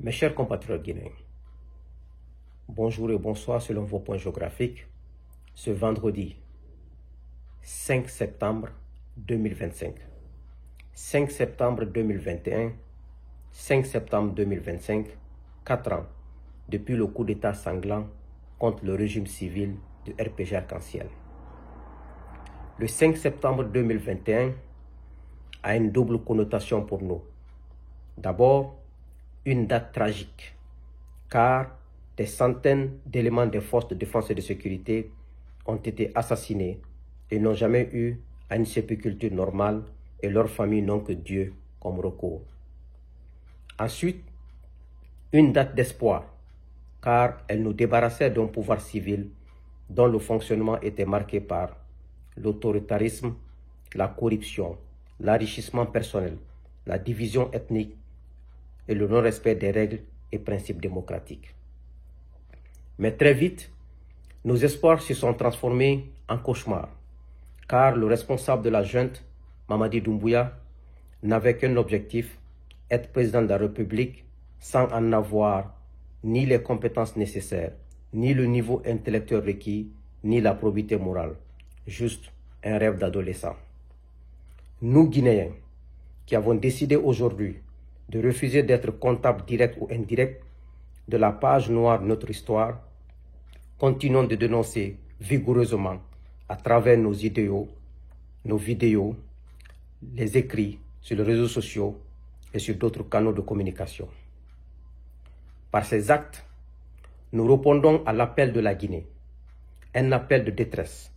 Mes chers compatriotes guinéens, bonjour et bonsoir selon vos points géographiques, ce vendredi 5 septembre 2025. 5 septembre 2021, 5 septembre 2025, 4 ans depuis le coup d'état sanglant contre le régime civil du RPG Arc-en-Ciel. Le 5 septembre 2021 a une double connotation pour nous. D'abord, une date tragique, car des centaines d'éléments des forces de défense et de sécurité ont été assassinés et n'ont jamais eu à une sépulture normale et leurs familles n'ont que Dieu comme recours. Ensuite, une date d'espoir, car elle nous débarrassait d'un pouvoir civil dont le fonctionnement était marqué par l'autoritarisme, la corruption, l'enrichissement personnel, la division ethnique et le non-respect des règles et principes démocratiques. Mais très vite, nos espoirs se sont transformés en cauchemars, car le responsable de la junte, Mamadi Doumbouya, n'avait qu'un objectif, être président de la République sans en avoir ni les compétences nécessaires, ni le niveau intellectuel requis, ni la probité morale. Juste un rêve d'adolescent. Nous, Guinéens, qui avons décidé aujourd'hui de refuser d'être comptables directs ou indirects de la page noire de notre histoire, continuons de dénoncer vigoureusement à travers nos idéaux, nos vidéos, les écrits sur les réseaux sociaux et sur d'autres canaux de communication. Par ces actes, nous répondons à l'appel de la Guinée, un appel de détresse,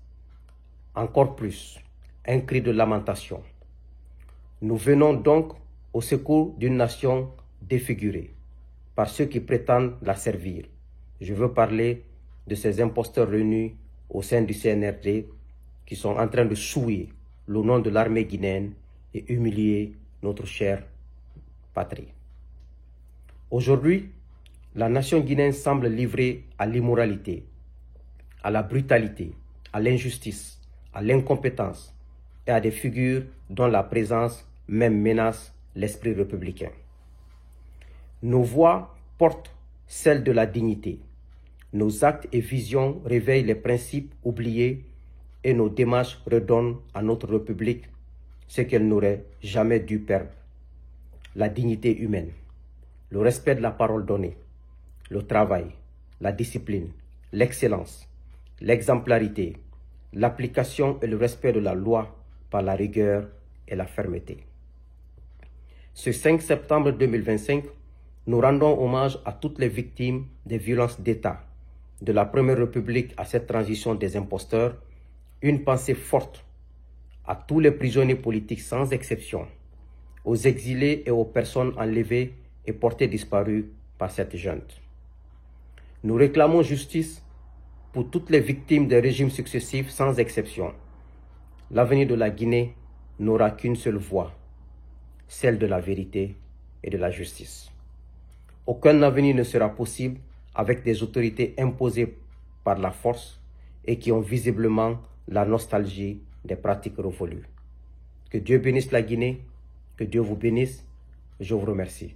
encore plus, un cri de lamentation. Nous venons donc au secours d'une nation défigurée par ceux qui prétendent la servir. Je veux parler de ces imposteurs réunis au sein du CNRD qui sont en train de souiller le nom de l'armée guinéenne et humilier notre chère patrie. Aujourd'hui, la nation guinéenne semble livrée à l'immoralité, à la brutalité, à l'injustice, à l'incompétence et à des figures dont la présence même menace l'esprit républicain. Nos voix portent celle de la dignité. Nos actes et visions réveillent les principes oubliés et nos démarches redonnent à notre République ce qu'elle n'aurait jamais dû perdre. La dignité humaine, le respect de la parole donnée, le travail, la discipline, l'excellence, l'exemplarité, l'application et le respect de la loi par la rigueur et la fermeté. Ce 5 septembre 2025, nous rendons hommage à toutes les victimes des violences d'État, de la Première République à cette transition des imposteurs, une pensée forte à tous les prisonniers politiques sans exception, aux exilés et aux personnes enlevées et portées disparues par cette junte. Nous réclamons justice pour toutes les victimes des régimes successifs sans exception. L'avenir de la Guinée n'aura qu'une seule voie, celle de la vérité et de la justice. Aucun avenir ne sera possible avec des autorités imposées par la force et qui ont visiblement la nostalgie des pratiques révolues. Que Dieu bénisse la Guinée, que Dieu vous bénisse. Je vous remercie.